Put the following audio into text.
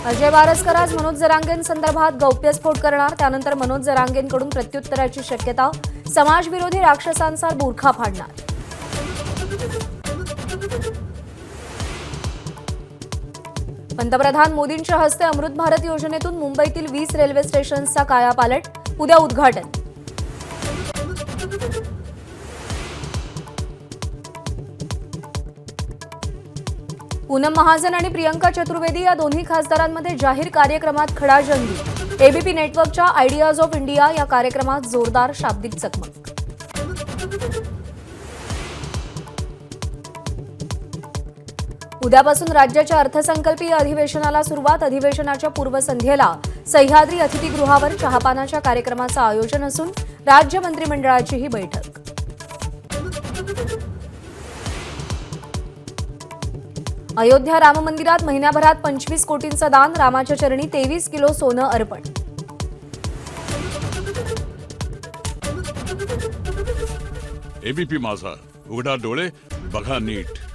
अजय बारसकर आज मनोज जरांगेंसंदर्भात गौप्यस्फोट करणार. त्यानंतर मनोज जरांगेंकडून प्रत्युत्तराची शक्यता. समाजविरोधी राक्षसांचा बुरखा फाडणार. पंतप्रधान मोदींच्या हस्ते अमृत भारत योजनेतून मुंबईतील 20 रेल्वे स्टेशन्सचा कायापालट. उद्या उद्घाटन. पूनम महाजन आणि प्रियंका चतुर्वेदी या दोन्ही खासदारांमध्ये जाहीर कार्यक्रमात खडाजंगी. एबीपी नेटवर्कच्या आयडियाज ऑफ इंडिया या कार्यक्रमात जोरदार शाब्दिक चकमक. उद्यापासून राज्याच्या अर्थसंकल्पीय अधिवेशनाला सुरुवात. अधिवेशनाच्या पूर्वसंध्येला सह्याद्री अतिथीगृहावर चहापानाच्या कार्यक्रमाचं आयोजन असून राज्य मंत्रिमंडळाचीही बैठक. अयोध्या राम मंदिरात महिन्याभरात 25 कोटींचं दान. रामाच्या चरणी 23 किलो सोनं अर्पण. एबीपी माझा, उघडा डोळे बघा नीट.